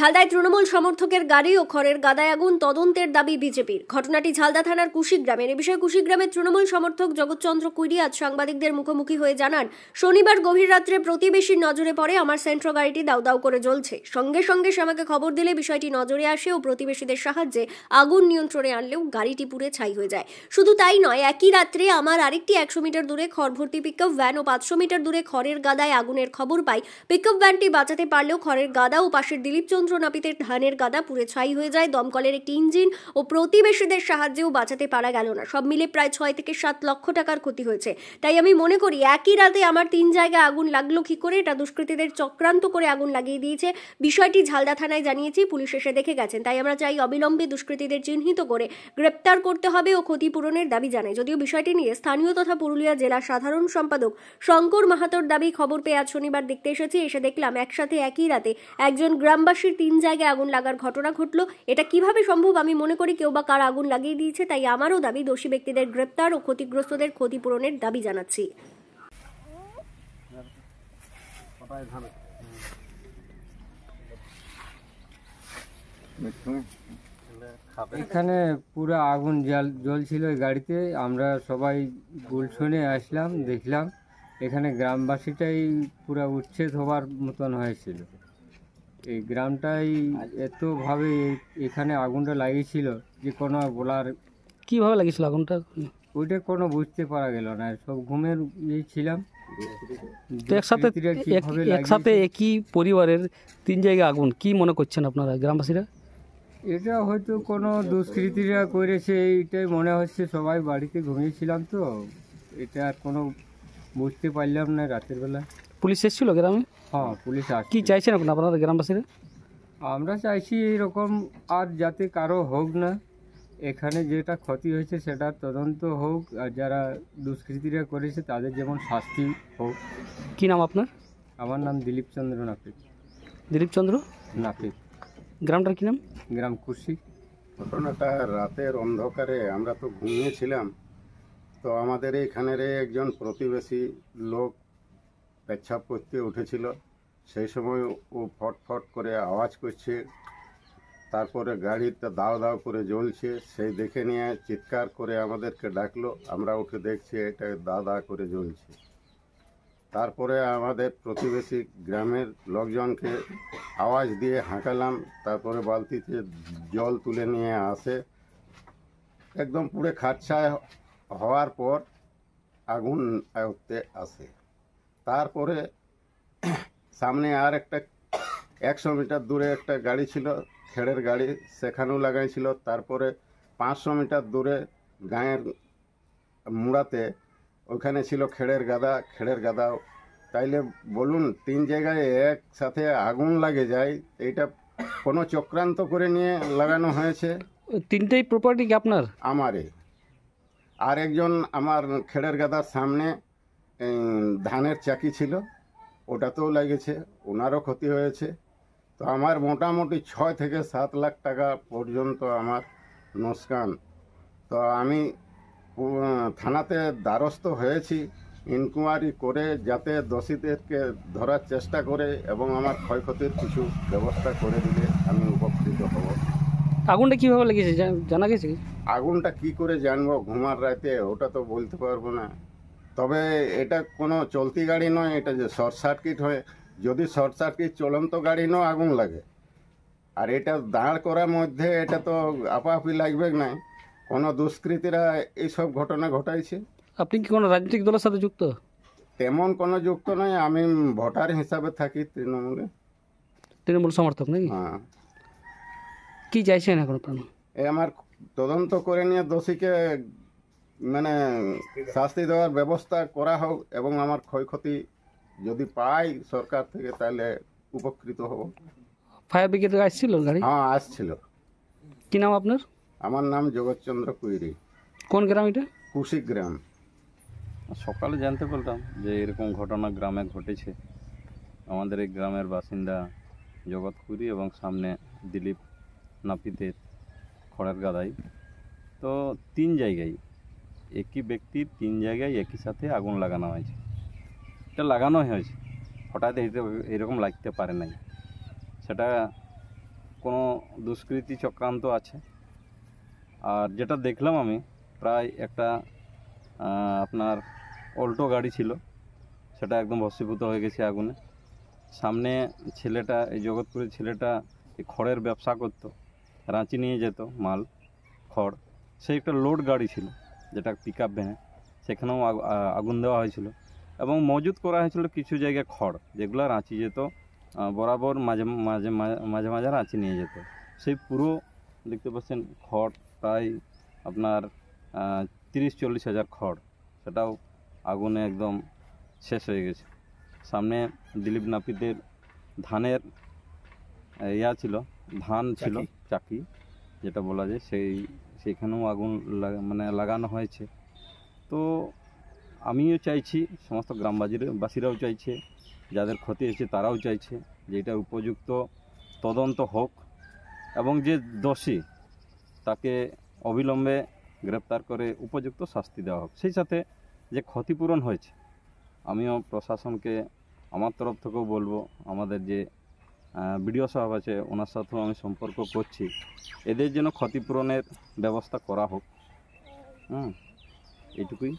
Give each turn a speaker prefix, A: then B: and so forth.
A: ঝালদায় তৃণমূল সমর্থকের গাড়ি ও খড়ের গাদায় আগুন, তদন্তের দাবি বিজেপির। ঘটনাটি ঝালদা থানার কুশিগ্রামের। এ বিষয়ে কুশিগ্রামের তৃণমূল সমর্থক জগৎচন্দ্র কুইরি আজ সাংবাদিকদের মুখোমুখি হয়ে জানান, শনিবার গভীর রাত্রে প্রতিবেশীর নজরে পড়ে আমার সেন্ট্রো গাড়িটি দাউ দাউ করে জ্বলছে। সঙ্গে সঙ্গে সে আমাকে খবর দিলে বিষয়টি নজরে আসে ও প্রতিবেশীদের সাহায্যে আগুন নিয়ন্ত্রণে আনলেও গাড়িটি পুড়ে ছাই হয়ে যায়। শুধু তাই নয়, একই রাত্রে আমার আরেকটি 100 মিটার দূরে খড় ভর্তি পিকআপ ভ্যান ও 500 মিটার দূরে খড়ের গাদায় আগুনের খবর পাই। পিকআপ ভ্যানটি বাঁচাতে পারলেও খড়ের গাদা ও পাশের দিলীপচন্দ্র নাপিতের ধানের গাদা পুড়ে ছাই হয়ে যায়। দমকলের একটি ইঞ্জিন ও প্রতিবেশীদের সাহায্যেও বাঁচাতে পারা গেল না। সব মিলে প্রায় 6 থেকে 7 লক্ষ টাকার ক্ষতি হয়েছে। তাই আমি মনে করি একই রাতে আমার 3 জায়গায় আগুন লাগলো কি করে? এটা দুষ্কৃতীদের চক্রান্ত করে আগুন লাগিয়ে দিয়েছে। বিষয়টি ঝালদা থানায় জানিয়েছি, পুলিশ এসে দেখে গেছেন। তাই আমরা চাই অবিলম্বে দুষ্কৃতীদের চিহ্নিত করে গ্রেপ্তার করতে হবে ও ক্ষতিপূরণের দাবি জানাই। যদিও বিষয়টি নিয়ে স্থানীয় তথা পুরুলিয়া জেলা সাধারণ সম্পাদক শঙ্কর মাহাতোর দাবি, খবর পেয়ে আজ শনিবার দেখতে এসেছি। এসে দেখলাম একসাথে একই রাতে একজন গ্রামবাসীর 3 জায়গায় আগুন লাগার ঘটনা ঘটলো। এটা কিভাবে সম্ভব? আমি মনে করি কেউ বা কার আগুন লাগিয়ে দিয়েছে। তাই আমারও দাবি, দোষী ব্যক্তিদের গ্রেপ্তার ও ক্ষতিগ্রস্তদের ক্ষতিপূরণের দাবি জানাচ্ছি।
B: এখানে পুরো আগুন জ্বলছিল গাড়িতে। আমরা সবাই গুলশনে আসলাম, দেখলাম এখানে গ্রামবাসীটাই পুরো উচ্ছেদ হওয়ার মতন হয়েছিল। এই গ্রামটাই এতভাবে এখানে আগুনটা লাগিয়েছিল যে কোনো বলার।
C: কিভাবে লাগিয়েছিল আগুনটা?
B: ওইটা কোনো বুঝতে পারা গেল না, সব ঘুমের ছিলাম।
C: তো একসাথে একই পরিবারের 3 জায়গায় আগুন, কি মনে করছেন আপনারা গ্রামবাসীরা?
B: এটা হয়তো কোনো দুষ্কৃতীরা করেছে, এইটাই মনে হচ্ছে। সবাই বাড়িতে ঘুমিয়েছিলাম তো, এটা আর কোনো বুঝতে পারলাম না রাতের বেলা।
C: পুলিশ এসেছিল গ্রামে?
B: হ্যাঁ, পুলিশ আসছে।
C: কি চাইছেন আপনারা গ্রামবাসীরা?
B: আমরা চাইছি এরকম আর যাতে কারো হোক না। এখানে যেটা ক্ষতি হয়েছে সেটা তদন্ত হোক, আর যারা দুষ্কৃতীরা করেছে তাদের যেমন শাস্তি হোক।
C: কি নাম আপনার?
B: আমার নাম দিলীপচন্দ্র নাপিত।
C: দিলীপচন্দ্র
B: নাপিত।
C: গ্রামটার কি নাম?
B: গ্রাম কুশি।
D: ঘটনাটা রাতের অন্ধকারে আমরা তো ঘুমিয়েছিলাম, তো আমাদের এইখানের একজন প্রতিবেশী লোক পেচ্ছাপ করতে উঠেছিল। সেই সময় ও ফটফট করে আওয়াজ করছে, তারপরে গাড়িটা দাও দাও করে জ্বলছে। সেই দেখে নিয়ে চিৎকার করে আমাদেরকে ডাকলো। আমরা উঠে দেখছি এটা দাও দাও করে জ্বলছে। তারপরে আমাদের প্রতিবেশী গ্রামের লোকজনকে আওয়াজ দিয়ে হাঁকালাম, তারপরে বালতিতে জল তুলে নিয়ে আসে। একদম পুরো খাটছায় হওয়ার পর আগুন আয়ত্তে আসে। তারপরে সামনে আর একটা 100 মিটার দূরে একটা গাড়ি ছিল, খেড়ের গাড়ি, সেখানেও লাগাইছিল। তারপরে 500 মিটার দূরে গাঁয়ের মুড়াতে ওখানে ছিল খেড়ের গাদা। তাইলে বলুন, 3 জায়গায় একসাথে আগুন লাগে যায়, এইটা কোনো চক্রান্ত করে নিয়ে লাগানো হয়েছে।
C: 3টেই প্রপার্টি কি আপনার?
D: আমারে। আর একজন আমার খেড়ের গাদার সামনে ধানের চাকি ছিল, ওটাতেও লেগেছে, ওনারও ক্ষতি হয়েছে। তো আমার মোটামুটি 6 থেকে 7 লাখ টাকা পর্যন্ত আমার নোকসান। তো আমি থানাতে দ্বারস্থ হয়েছি, ইনকোয়ারি করে যাতে দোষীদেরকে ধরার চেষ্টা করে এবং আমার ক্ষয়ক্ষতির কিছু ব্যবস্থা করে দিলে আমি উপকৃত হব।
C: আগুনটা কিভাবে লেগেছে জানা গেছে?
D: আগুনটা কি করে জানবো ঘুমার রাতে, ওটা তো বলতে পারবো না। তবে এটা কোনো চলতি গাড়ি নয়, এটা যে শর্ট সার্কিট হয়। যদি শর্ট সার্কিট চলন্ত গাড়ি নয় আগুন লাগে, আর এটা দাঁড় করার মধ্যে এটা তো আপাআপি লাগবে না। কোনো দুষ্কৃতীরা এইসব ঘটনা ঘটাইছে।
C: আপনি কি কোনো রাজনৈতিক দলের সাথে যুক্ত?
D: তেমন কোনো যুক্ত নয়, আমি ভোটার হিসাবে থাকি তৃণমূলে।
C: তৃণমূল সমর্থক নাকি?
D: হ্যাঁ।
C: কি চাইছেন এখন আপনারা?
D: আমার তদন্ত করে নিয়ে দোষীকে মানে শাস্তি দেওয়ার ব্যবস্থা করা হোক, এবং আমার ক্ষয়ক্ষতি যদি পাই সরকার থেকে তাহলে উপকৃত হব।
C: ফায়ার ব্রিগেড আসছিল গাড়ি?
D: হ্যাঁ, আসছিল।
C: কি নাম আপনার?
D: আমার নাম জগৎচন্দ্র কুইরি।
C: কোন গ্রাম এটা?
D: কুশিগ্রাম।
E: সকালে জানতে পারলাম যে এরকম ঘটনা গ্রামে ঘটেছে। আমাদের এই গ্রামের বাসিন্দা জগৎ কুইরি এবং সামনে দিলীপ নাপিতের খড়ের গাদায়। তো 3 জায়গায় একই ব্যক্তির 3 জায়গায় একই সাথে আগুন লাগানো হয়েছে। এটা লাগানোই হয়েছে, হঠাৎ এরকম লাগতে পারে নাই। সেটা কোনো দুষ্কৃতি চক্রান্ত আছে। আর যেটা দেখলাম আমি, প্রায় একটা আপনার অল্টো গাড়ি ছিল, সেটা একদম ভস্মীভূত হয়ে গেছে আগুনে। সামনে ছেলেটা, এই জগৎপুরের ছেলেটা এই খড়ের ব্যবসা করতো, রাঁচি নিয়ে যেত মাল খড়। সেই একটা লোড গাড়ি ছিল, যেটা পিক আপ ভ্যানে, সেখানেও আগুন দেওয়া হয়েছিল এবং মজুত করা হয়েছিল কিছু জায়গায় খড়, যেগুলো রাঁচি যেত বরাবর, মাঝে মাঝে মাঝে মাঝে রাঁচি নিয়ে যেত। সেই পুরো দেখতে পাচ্ছেন খড়, প্রায় আপনার 30-40 হাজার খড়, সেটাও আগুনে একদম শেষ হয়ে গেছে। সামনে দিলীপ নাপিতের ধানের ছিল, ধান ছিল, চাকি যেটা বলা যায়, সেইখানেও আগুন লাগানো হয়েছে। তো আমিও চাইছি, সমস্ত গ্রামবাসীরাও চাইছে, যাদের ক্ষতি হয়েছে তারাও চাইছে যে এটা উপযুক্ত তদন্ত হোক এবং যে দোষী তাকে অবিলম্বে গ্রেপ্তার করে উপযুক্ত শাস্তি দেওয়া হোক। সেই সাথে যে ক্ষতিপূরণ হয়েছে, আমিও প্রশাসনকে আমার তরফ থেকেও বলবো, আমাদের যে বিডিও সাহেব আছে ওনার সাথেও আমি সম্পর্ক করছি, এদের যেন ক্ষতিপূরণের ব্যবস্থা করা হোক। এইটুকুই।